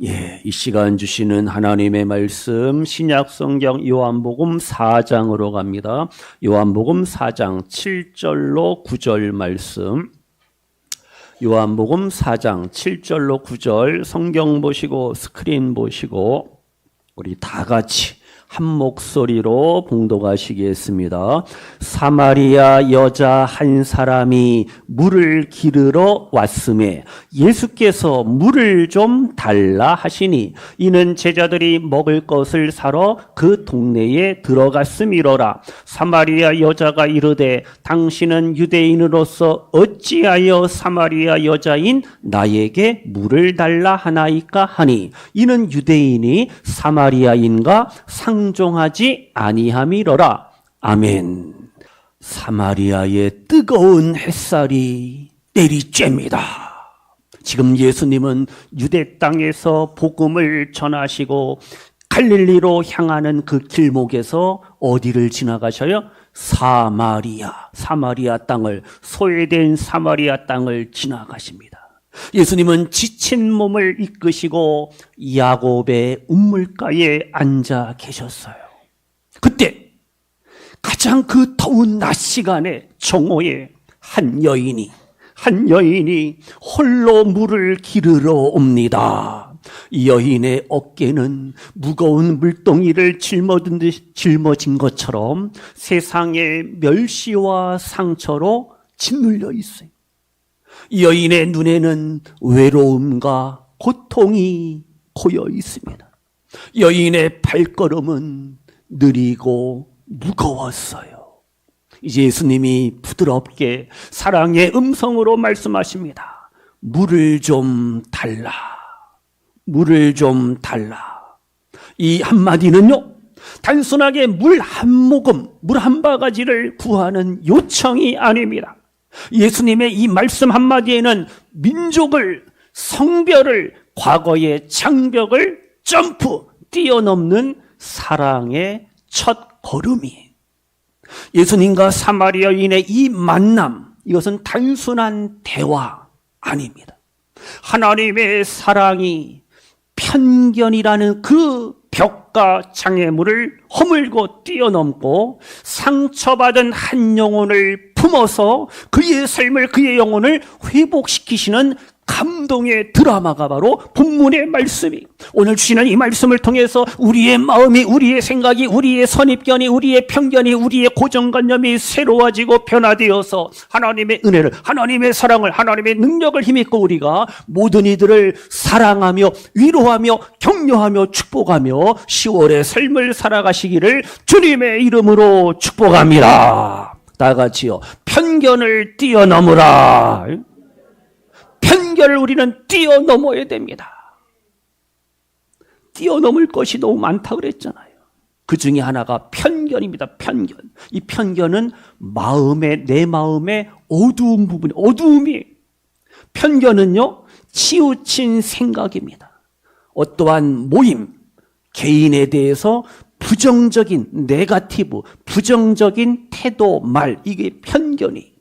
이 시간 주시는 하나님의 말씀 신약성경 요한복음 4장으로 갑니다. 요한복음 4장 7절로 9절 말씀. 요한복음 4장 7절로 9절 성경 보시고 스크린 보시고 우리 다 같이 한 목소리로 봉독하시겠습니다. 사마리아 여자 한 사람이 물을 기르러 왔음에 예수께서 물을 좀 달라 하시니 이는 제자들이 먹을 것을 사러 그 동네에 들어갔음이로라. 사마리아 여자가 이르되 당신은 유대인으로서 어찌하여 사마리아 여자인 나에게 물을 달라 하나이까 하니 이는 유대인이 사마리아인과 상종하지 아니함이로라. 아멘. 사마리아의 뜨거운 햇살이 내리쬐입니다. 지금 예수님은 유대 땅에서 복음을 전하시고 갈릴리로 향하는 그 길목에서 어디를 지나가셔요? 사마리아 땅을, 소외된 사마리아 땅을 지나가십니다. 예수님은 지친 몸을 이끄시고 야곱의 운물가에 앉아 계셨어요. 그때 가장 그 더운 낮 시간에 정오에 한 여인이 홀로 물을 기르러 옵니다. 이 여인의 어깨는 무거운 물동이를 짊어진 것처럼 세상의 멸시와 상처로 짓눌려 있어요. 이 여인의 눈에는 외로움과 고통이 고여 있습니다. 여인의 발걸음은 느리고 무거웠어요. 이제 예수님이 부드럽게 사랑의 음성으로 말씀하십니다. 물을 좀 달라. 물을 좀 달라. 이 한마디는요, 단순하게 물 한 모금, 물 한 바가지를 구하는 요청이 아닙니다. 예수님의 이 말씀 한마디에는 민족을, 성별을, 과거의 장벽을 뛰어넘는 사랑의 첫 걸음이. 예수님과 사마리아인의 이 만남, 이것은 단순한 대화 아닙니다. 하나님의 사랑이 편견이라는 그 벽과 장애물을 허물고 뛰어넘고 상처받은 한 영혼을 품어서 그의 삶을, 그의 영혼을 회복시키시는 감동의 드라마가 바로 본문의 말씀이. 오늘 주시는 이 말씀을 통해서 우리의 마음이, 우리의 생각이, 우리의 선입견이, 우리의 편견이, 우리의 고정관념이 새로워지고 변화되어서 하나님의 은혜를, 하나님의 사랑을, 하나님의 능력을 힘입고 우리가 모든 이들을 사랑하며 위로하며 격려하며 축복하며 10월의 삶을 살아가시기를 주님의 이름으로 축복합니다. 다 같이요. 편견을 뛰어넘으라. 편견을 우리는 뛰어넘어야 됩니다. 뛰어넘을 것이 너무 많다 그랬잖아요. 그 중에 하나가 편견입니다. 편견. 이 편견은 내 마음의 어두운 부분, 어두움이. 편견은요, 치우친 생각입니다. 어떠한 모임, 개인에 대해서 부정적인, 네거티브, 부정적인 태도, 말, 이게 편견이.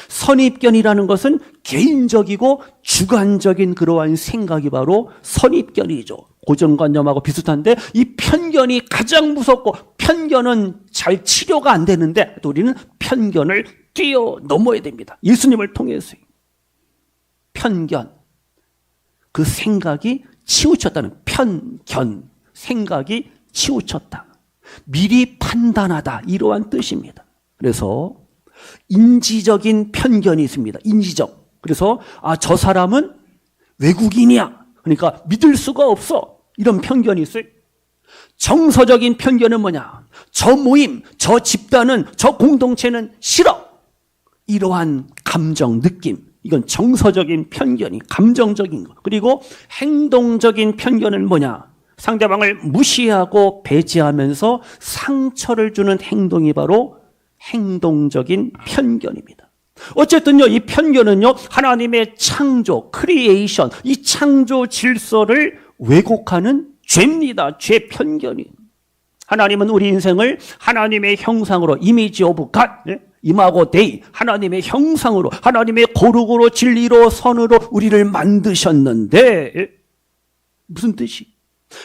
선입견이라는 것은 개인적이고 주관적인 그러한 생각이 바로 선입견이죠. 고정관념하고 비슷한데 이 편견이 가장 무섭고, 편견은 잘 치료가 안 되는데 우리는 편견을 뛰어넘어야 됩니다. 예수님을 통해서. 편견, 그 생각이 치우쳤다는 편견, 생각이 치우쳤다. 미리 판단하다, 이러한 뜻입니다. 그래서 인지적인 편견이 있습니다. 인지적. 그래서 저 사람은 외국인이야. 그러니까 믿을 수가 없어. 이런 편견이 있어요. 정서적인 편견은 뭐냐? 저 모임, 저 집단은, 저 공동체는 싫어. 이러한 감정, 느낌. 이건 정서적인 편견이, 감정적인 거. 그리고 행동적인 편견은 뭐냐? 상대방을 무시하고 배제하면서 상처를 주는 행동이 바로 행동적인 편견입니다. 어쨌든요, 이 편견은요, 하나님의 창조, 크리에이션, 이 창조 질서를 왜곡하는 죄입니다. 죄 편견이. 하나님은 우리 인생을 하나님의 형상으로, 이미지 오브 갓, 이마고 데이, 하나님의 형상으로, 하나님의 거룩으로, 진리로, 선으로 우리를 만드셨는데 무슨 뜻이?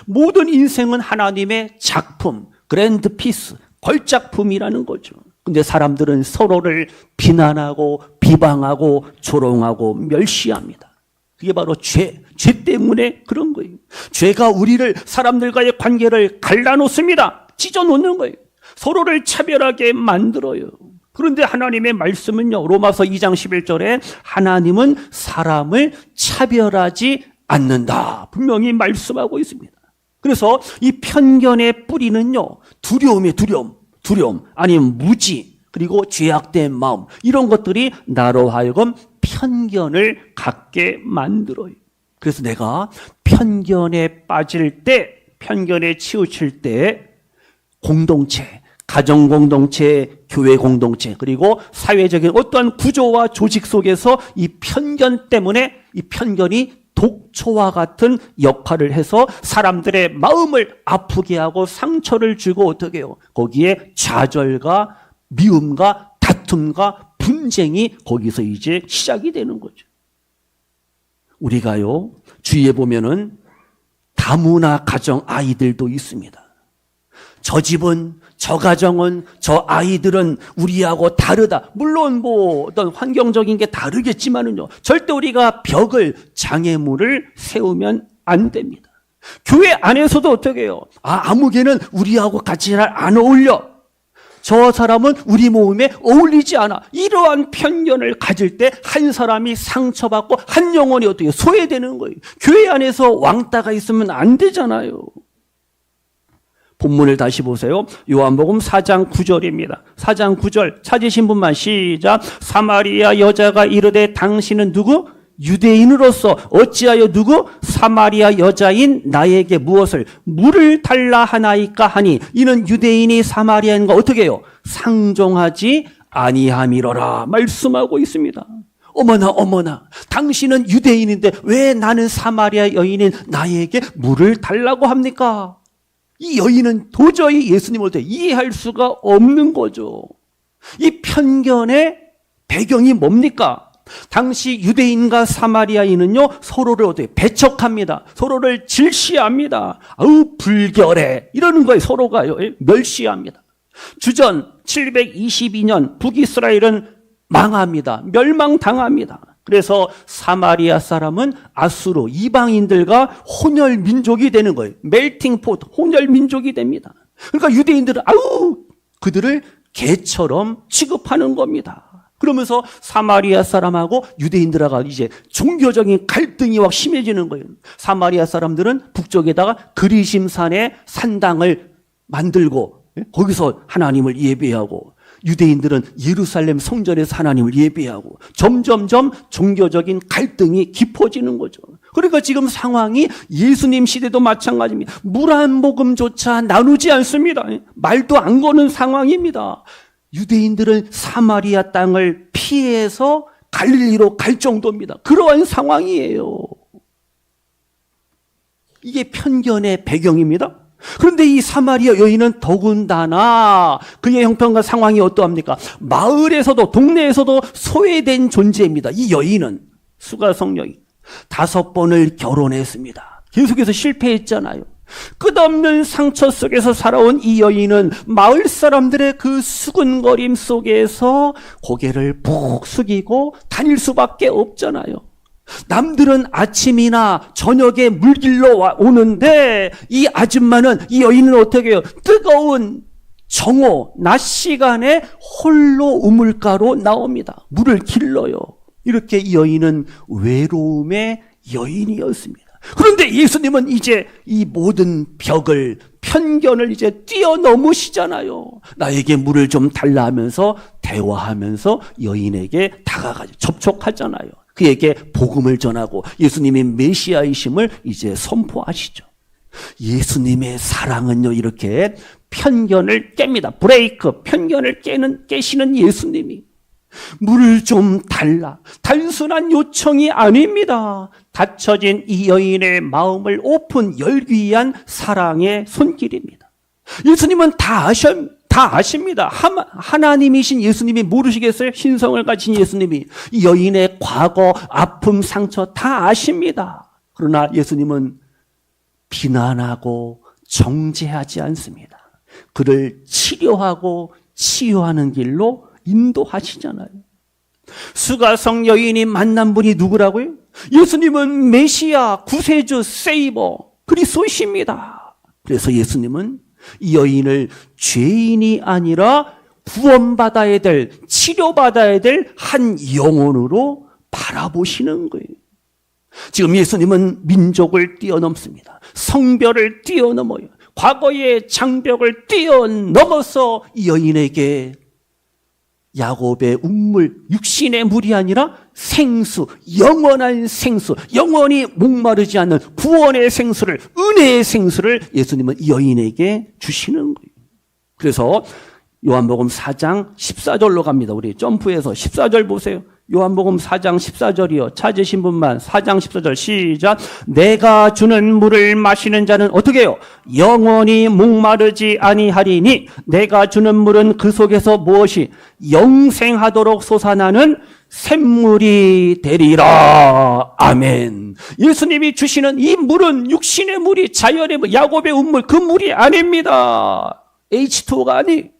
모든 인생은 하나님의 작품, 그랜드 피스, 걸작품이라는 거죠. 근데 사람들은 서로를 비난하고 비방하고 조롱하고 멸시합니다. 그게 바로 죄 때문에 그런 거예요. 죄가 우리를, 사람들과의 관계를 갈라놓습니다. 찢어놓는 거예요. 서로를 차별하게 만들어요. 그런데 하나님의 말씀은요, 로마서 2장 11절에 하나님은 사람을 차별하지 않는다, 분명히 말씀하고 있습니다. 그래서 이 편견의 뿌리는요, 두려움이에요. 두려움 아니면 무지, 그리고 죄악된 마음, 이런 것들이 나로 하여금 편견을 갖게 만들어요. 그래서 내가 편견에 빠질 때, 편견에 치우칠 때 공동체, 가정 공동체, 교회 공동체, 그리고 사회적인 어떠한 구조와 조직 속에서 이 편견 때문에, 이 편견이 독초와 같은 역할을 해서 사람들의 마음을 아프게 하고 상처를 주고, 어떻게 해요? 거기에 좌절과 미움과 다툼과 분쟁이 거기서 이제 시작이 되는 거죠. 우리가요, 주위에 보면은 다문화 가정 아이들도 있습니다. 저 집은, 저 가정은, 저 아이들은 우리하고 다르다. 물론 뭐 어떤 환경적인 게 다르겠지만은요, 절대 우리가 벽을, 장애물을 세우면 안 됩니다. 교회 안에서도 어떻게 해요? 아무개는 우리하고 같이 잘 안 어울려. 저 사람은 우리 모임에 어울리지 않아. 이러한 편견을 가질 때 한 사람이 상처받고 한 영혼이 어떻게 소외되는 거예요. 교회 안에서 왕따가 있으면 안 되잖아요. 본문을 다시 보세요. 요한복음 4장 9절입니다. 4장 9절 찾으신 분만 시작. 사마리아 여자가 이르되 당신은 누구? 유대인으로서 어찌하여 누구? 사마리아 여자인 나에게 무엇을? 물을 달라 하나이까 하니 이는 유대인이 사마리아인과 어떻게 해요? 상종하지 아니함이로라 말씀하고 있습니다. 어머나 당신은 유대인인데 왜 나는 사마리아 여인인 나에게 물을 달라고 합니까? 이 여인은 도저히 예수님을 이해할 수가 없는 거죠. 이 편견의 배경이 뭡니까? 당시 유대인과 사마리아인은요, 서로를 어떻게 배척합니다. 서로를 질시합니다. 아우 불결해 이러는 거예요. 서로가요, 멸시합니다. 주전 722년 북이스라엘은 망합니다. 멸망당합니다. 그래서 사마리아 사람은 아수르 이방인들과 혼혈 민족이 되는 거예요. 멜팅 포트, 혼혈 민족이 됩니다. 그러니까 유대인들은 그들을 개처럼 취급하는 겁니다. 그러면서 사마리아 사람하고 유대인들하고 이제 종교적인 갈등이 확 심해지는 거예요. 사마리아 사람들은 북쪽에다가 그리심산에 산당을 만들고 거기서 하나님을 예배하고, 유대인들은 예루살렘 성전에서 하나님을 예배하고, 점점점 종교적인 갈등이 깊어지는 거죠. 그러니까 지금 상황이 예수님 시대도 마찬가지입니다. 물 한 모금조차 나누지 않습니다. 말도 안 거는 상황입니다. 유대인들은 사마리아 땅을 피해서 갈릴리로 갈 정도입니다. 그러한 상황이에요. 이게 편견의 배경입니다. 그런데 이 사마리아 여인은 더군다나 그의 형편과 상황이 어떠합니까? 마을에서도 동네에서도 소외된 존재입니다. 이 여인은 수가성 여인 5번을 결혼했습니다. 계속해서 실패했잖아요. 끝없는 상처 속에서 살아온 이 여인은 마을 사람들의 그 수근거림 속에서 고개를 푹 숙이고 다닐 수밖에 없잖아요. 남들은 아침이나 저녁에 물길로 오는데 이 아줌마는, 이 여인은 어떻게 해요? 뜨거운 정오, 낮 시간에 홀로 우물가로 나옵니다. 물을 길러요. 이렇게 이 여인은 외로움의 여인이었습니다. 그런데 예수님은 이제 이 모든 벽을, 편견을 이제 뛰어넘으시잖아요. 나에게 물을 좀 달라 하면서 대화하면서 여인에게 다가가죠. 접촉하잖아요. 그에게 복음을 전하고 예수님의 메시아이심을 이제 선포하시죠. 예수님의 사랑은요, 이렇게 편견을 깹니다. 브레이크, 편견을 깨시는 예수님이 물을 좀 달라, 단순한 요청이 아닙니다. 닫혀진 이 여인의 마음을 열기 위한 사랑의 손길입니다. 예수님은 다 아십니다. 하나님이신 예수님이 모르시겠어요? 신성을 가진 예수님이 이 여인의 과거, 아픔, 상처 다 아십니다. 그러나 예수님은 비난하고 정죄하지 않습니다. 그를 치료하고 치유하는 길로 인도하시잖아요. 수가성 여인이 만난 분이 누구라고요? 예수님은 메시아, 구세주, 세이버, 그리스도이십니다. 그래서 예수님은 이 여인을 죄인이 아니라 구원받아야 될, 치료받아야 될 한 영혼으로 바라보시는 거예요. 지금 예수님은 민족을 뛰어넘습니다. 성별을 뛰어넘어요. 과거의 장벽을 뛰어넘어서 이 여인에게 야곱의 운물, 육신의 물이 아니라 생수, 영원한 생수, 영원히 목마르지 않는 구원의 생수를, 은혜의 생수를 예수님은 이 여인에게 주시는 거예요. 그래서 요한복음 4장 14절로 갑니다. 우리 점프해서 14절 보세요. 요한복음 4장 14절이요. 찾으신 분만 4장 14절 시작. 내가 주는 물을 마시는 자는 어떻게 해요? 영원히 목마르지 아니하리니 내가 주는 물은 그 속에서 무엇이 영생하도록 솟아나는 샘물이 되리라. 아멘. 예수님이 주시는 이 물은 육신의 물이 자연의 물, 야곱의 운물, 그 물이 아닙니다. H2O가 아니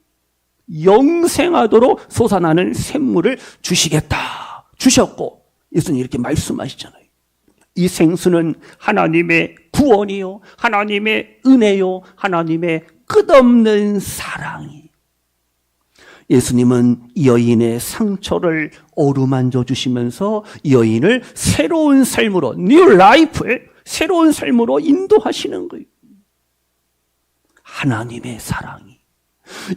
영생하도록 솟아나는 샘물을 주시겠다. 주셨고 예수님 이렇게 말씀하시잖아요. 이 생수는 하나님의 구원이요, 하나님의 은혜요, 하나님의 끝없는 사랑이. 예수님은 이 여인의 상처를 어루만져 주시면서 이 여인을 새로운 삶으로, 뉴 라이프의 새로운 삶으로 인도하시는 거예요. 하나님의 사랑이,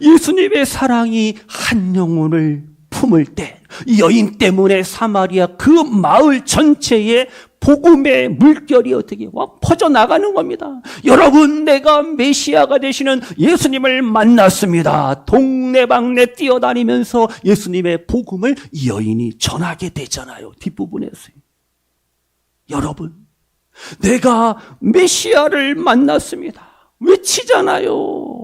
예수님의 사랑이 한 영혼을 품을 때 이 여인 때문에 사마리아 그 마을 전체에 복음의 물결이 어떻게 퍼져나가는 겁니다. 여러분, 내가 메시아가 되시는 예수님을 만났습니다. 동네방네 뛰어다니면서 예수님의 복음을 이 여인이 전하게 되잖아요. 뒷부분에서요. 여러분, 내가 메시아를 만났습니다. 외치잖아요.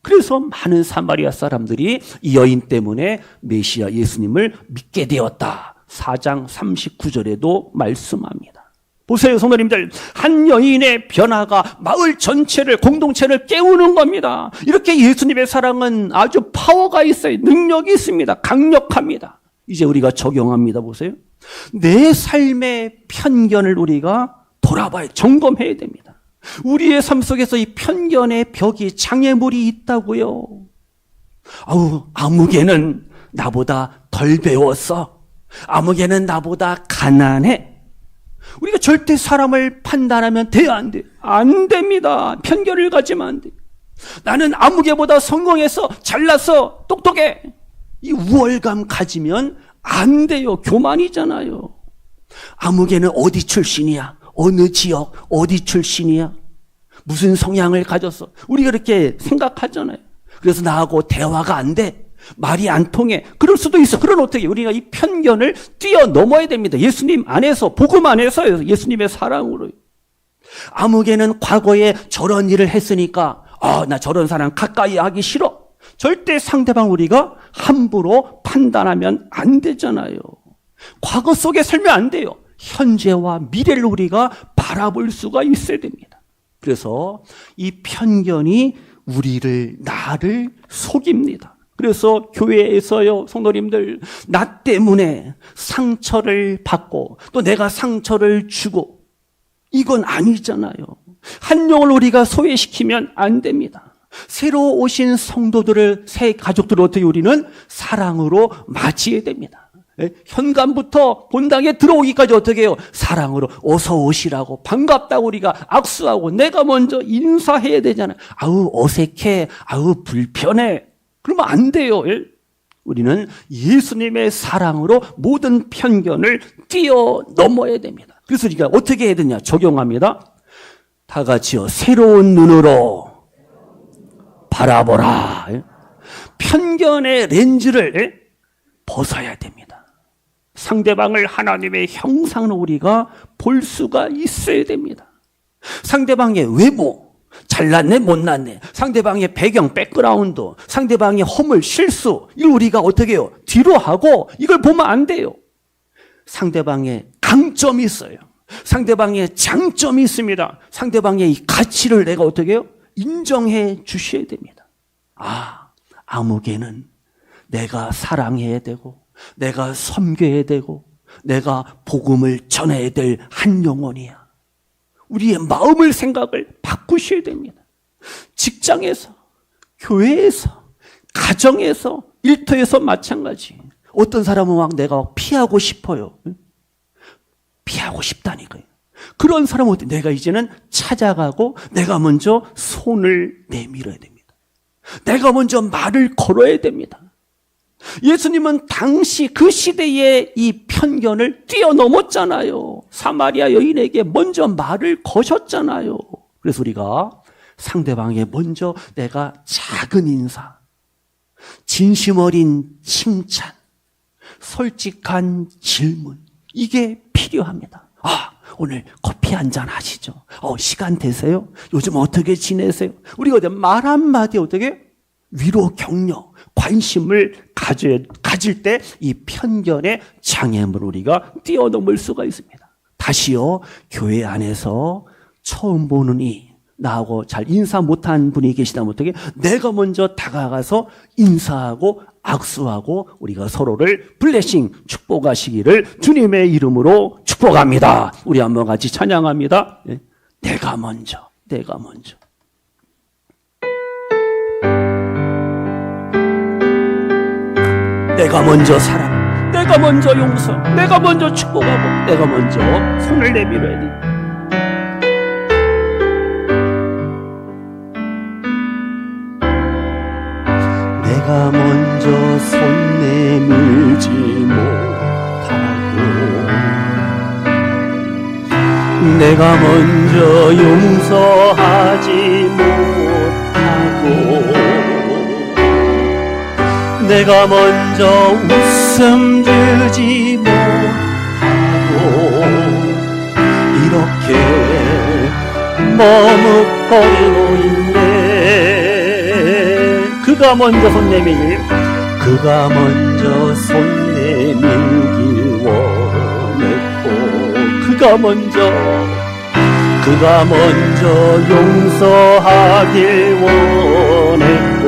그래서 많은 사마리아 사람들이 이 여인 때문에 메시아 예수님을 믿게 되었다. 4장 39절에도 말씀합니다. 보세요, 성도님들. 한 여인의 변화가 마을 전체를, 공동체를 깨우는 겁니다. 이렇게 예수님의 사랑은 아주 파워가 있어요. 능력이 있습니다. 강력합니다. 이제 우리가 적용합니다. 보세요. 내 삶의 편견을 우리가 돌아봐야, 점검해야 됩니다. 우리의 삶 속에서 이 편견의 벽이, 장애물이 있다고요. 아무개는 나보다 덜 배웠어. 아무개는 나보다 가난해. 우리가 절대 사람을 판단하면 돼요, 안 돼요? 안 됩니다. 편견을 가지면 안 돼요. 나는 아무개보다 성공해서 잘났어, 똑똑해. 이 우월감 가지면 안 돼요. 교만이잖아요. 아무개는 어디 출신이야? 어느 지역, 어디 출신이야? 무슨 성향을 가졌어? 우리가 그렇게 생각하잖아요. 그래서 나하고 대화가 안 돼. 말이 안 통해. 그럴 수도 있어. 그럼 어떻게? 우리가 이 편견을 뛰어넘어야 됩니다. 예수님 안에서, 복음 안에서요. 예수님의 사랑으로. 아무개는 과거에 저런 일을 했으니까 나 저런 사람 가까이 하기 싫어. 절대 상대방 우리가 함부로 판단하면 안 되잖아요. 과거 속에 살면 안 돼요. 현재와 미래를 우리가 바라볼 수가 있어야 됩니다. 그래서 이 편견이 나를 속입니다. 그래서 교회에서요, 성도님들, 나 때문에 상처를 받고 또 내가 상처를 주고, 이건 아니잖아요. 한 영을 우리가 소외시키면 안 됩니다. 새로 오신 성도들을, 새 가족들을 어떻게 우리는 사랑으로 맞이해야 됩니다. 현관부터 본당에 들어오기까지 어떻게 해요? 사랑으로 어서 오시라고, 반갑다고 우리가 악수하고 내가 먼저 인사해야 되잖아요. 어색해, 불편해. 그러면 안 돼요. 우리는 예수님의 사랑으로 모든 편견을 뛰어넘어야 됩니다. 그래서 우리가 어떻게 해야 되냐? 적용합니다. 다 같이요. 새로운 눈으로 바라보라. 편견의 렌즈를 벗어야 됩니다. 상대방을 하나님의 형상으로 우리가 볼 수가 있어야 됩니다. 상대방의 외모, 잘났네 못났네, 상대방의 배경, 백그라운드, 상대방의 허물, 실수, 이걸 우리가 어떻게 해요? 뒤로 하고 이걸 보면 안 돼요. 상대방의 강점이 있어요. 상대방의 장점이 있습니다. 상대방의 이 가치를 내가 어떻게 해요? 인정해 주셔야 됩니다. 아무개는 내가 사랑해야 되고, 내가 섬겨야 되고, 내가 복음을 전해야 될 한 영혼이야. 우리의 마음을, 생각을 바꾸셔야 됩니다. 직장에서, 교회에서, 가정에서, 일터에서 마찬가지. 어떤 사람은 막 내가 피하고 싶어요. 피하고 싶다니까요. 그런 사람은 어때? 내가 이제는 찾아가고 내가 먼저 손을 내밀어야 됩니다. 내가 먼저 말을 걸어야 됩니다. 예수님은 당시 그 시대의 이 편견을 뛰어넘었잖아요. 사마리아 여인에게 먼저 말을 거셨잖아요. 그래서 우리가 상대방에 먼저 내가 작은 인사, 진심 어린 칭찬, 솔직한 질문, 이게 필요합니다. 오늘 커피 한잔 하시죠. 시간 되세요? 요즘 어떻게 지내세요? 우리가 말 한마디 어떻게 위로, 격려, 관심을 가질 때 이 편견의 장애물을 우리가 뛰어넘을 수가 있습니다. 다시요, 교회 안에서 처음 보는 나하고 잘 인사 못한 분이 계시다면 어떻게 내가 먼저 다가가서 인사하고 악수하고 우리가 서로를 블레싱, 축복하시기를 주님의 이름으로 축복합니다. 우리 한번 같이 찬양합니다. 내가 먼저, 내가 먼저. 내가 먼저 사랑, 내가 먼저 용서, 내가 먼저 축복하고, 내가 먼저 손을 내밀어야 돼. 내가 먼저 손 내밀지 못하고, 내가 먼저 용서하지 못하고, 내가 먼저 웃음 주지 못하고, 이렇게 머뭇거리고 있네. 그가 먼저 손 내밀길, 그가 먼저 손 내밀길 원했고, 그가 먼저 용서하길 원했고,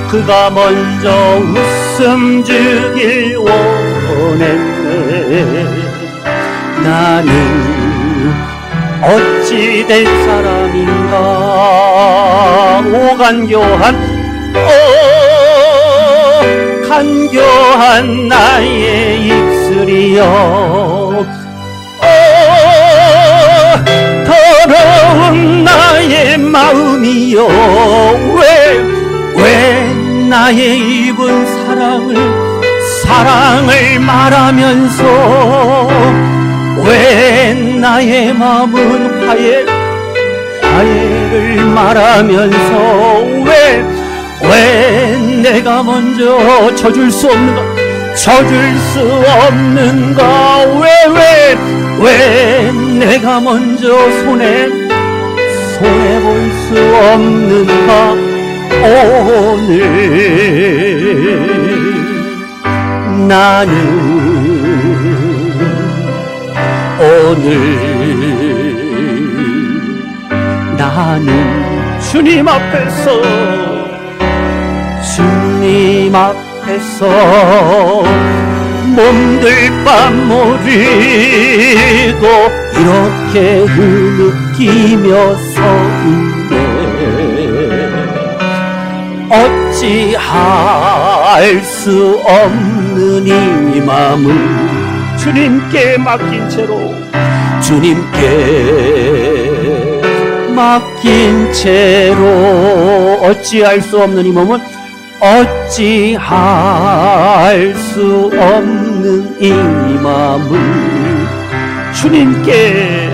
그가 먼저 웃음 주길 원했네. 나는 어찌 될 사람인가. 오 간교한 나의 입술이여, 더러운 나의 마음이여, 왜 나의 입은 사랑을 말하면서, 왜 나의 마음은 화해를 말하면서, 왜 내가 먼저 져줄 수 없는가, 왜 내가 먼저 손해볼 수 없는가. 나는 주님 앞에서 몸둘 바 모르고 이렇게 흐느끼며 서 있네. 어찌할 수 없는 이 마음을 주님께 맡긴 채로 어찌할 수 없는 이 몸은 어찌할 수 없는 이 마음을 주님께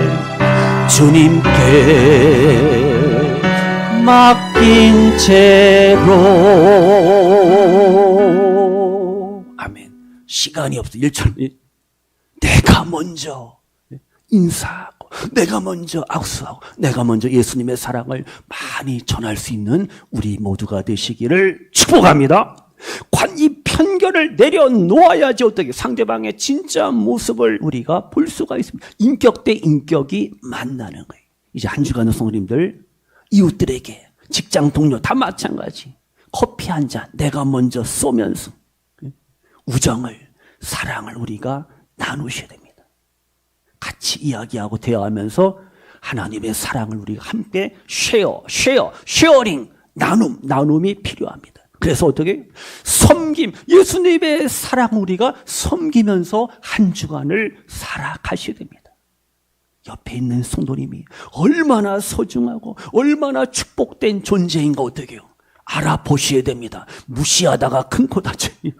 맡긴 채로. 아멘. 시간이 없어. 1절. 내가 먼저 인사하고, 내가 먼저 악수하고, 내가 먼저 예수님의 사랑을 많이 전할 수 있는 우리 모두가 되시기를 축복합니다. 이 편견을 내려놓아야지 어떻게 상대방의 진짜 모습을 우리가 볼 수가 있습니다. 인격 대 인격이 만나는 거예요. 이제 한 주간의 성도님들, 이웃들에게, 직장 동료 다 마찬가지. 커피 한 잔 내가 먼저 쏘면서 우정을, 사랑을 우리가 나누셔야 됩니다. 같이 이야기하고 대화하면서 하나님의 사랑을 우리가 함께 쉐어링, 나눔이 필요합니다. 그래서 어떻게? 섬김, 예수님의 사랑 우리가 섬기면서 한 주간을 살아가셔야 됩니다. 옆에 있는 성도님이 얼마나 소중하고 얼마나 축복된 존재인가 어떻게 해요? 알아보셔야 됩니다. 무시하다가 큰 코 다쳐요.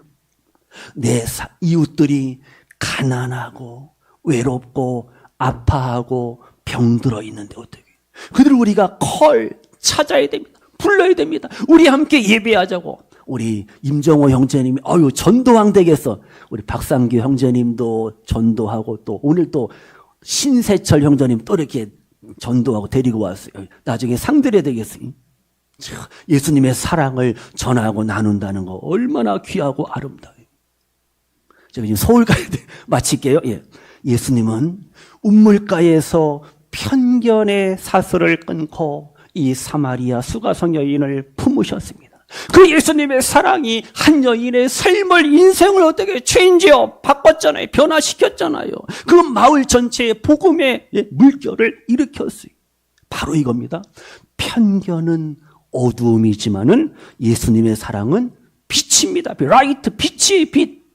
내 이웃들이 가난하고 외롭고 아파하고 병들어 있는데 어떻게 해요? 그들을 우리가 찾아야 됩니다. 불러야 됩니다. 우리 함께 예배하자고. 우리 임정호 형제님이 전도왕 되겠어. 우리 박상규 형제님도 전도하고 또 오늘 또 신세철 형제님 또 이렇게 전도하고 데리고 왔어요. 나중에 상 드려야 되겠어요. 예수님의 사랑을 전하고 나눈다는 거 얼마나 귀하고 아름다워요. 제가 지금 서울 가야 돼. 마칠게요. 예수님은 우물가에서 편견의 사슬을 끊고 이 사마리아 수가성 여인을 품으셨습니다. 그 예수님의 사랑이 한 여인의 삶을, 인생을 어떻게 체인지업 바꿨잖아요. 변화시켰잖아요. 그 마을 전체의 복음의 물결을 일으켰어요. 바로 이겁니다. 편견은 어두움이지만은 예수님의 사랑은 빛입니다. 라이트, 빛이 빛.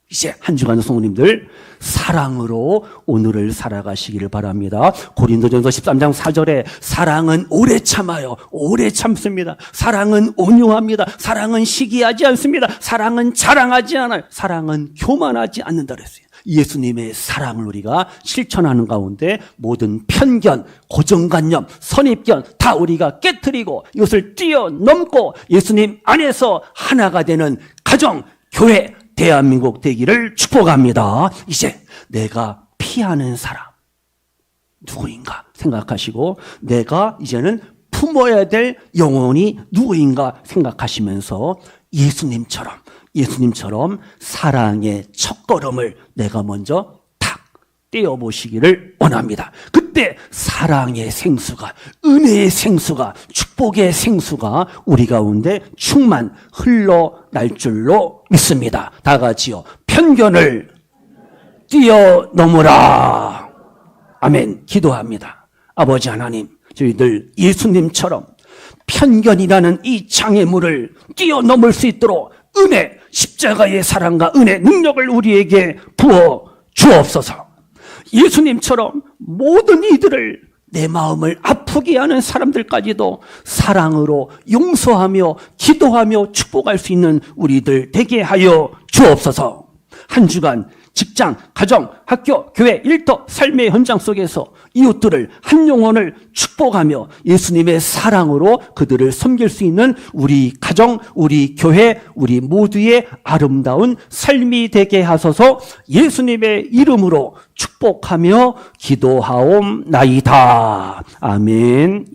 이제 한 주간 성도님들 사랑으로 오늘을 살아가시기를 바랍니다. 고린도전서 13장 4절에 사랑은 오래 참아요. 오래 참습니다. 사랑은 온유합니다. 사랑은 시기하지 않습니다. 사랑은 자랑하지 않아요. 사랑은 교만하지 않는다 그랬어요. 예수님의 사랑을 우리가 실천하는 가운데 모든 편견, 고정관념, 선입견 다 우리가 깨트리고 이것을 뛰어넘고 예수님 안에서 하나가 되는 가정, 교회, 대한민국 되기를 축복합니다. 이제 내가 피하는 사람 누구인가 생각하시고 내가 이제는 품어야 될 영혼이 누구인가 생각하시면서 예수님처럼 사랑의 첫걸음을 내가 먼저 탁 떼어보시기를 원합니다. 그때 사랑의 생수가, 은혜의 생수가, 축복의 생수가 우리 가운데 충만 흘러날 줄로 믿습니다. 다 같이요. 편견을 뛰어넘으라. 아멘. 기도합니다. 아버지 하나님, 저희들 예수님처럼 편견이라는 이 장애물을 뛰어넘을 수 있도록 은혜, 십자가의 사랑과 은혜, 능력을 우리에게 부어 주옵소서. 예수님처럼 모든 이들을 내 마음을 아프게 하는 사람들까지도 사랑으로 용서하며 기도하며 축복할 수 있는 우리들 되게 하여 주옵소서. 한 주간 직장, 가정, 학교, 교회, 일터, 삶의 현장 속에서 이웃들을, 한 영혼을 축복하며 예수님의 사랑으로 그들을 섬길 수 있는 우리 가정, 우리 교회, 우리 모두의 아름다운 삶이 되게 하소서. 예수님의 이름으로 축복하며 기도하옵나이다. 아멘.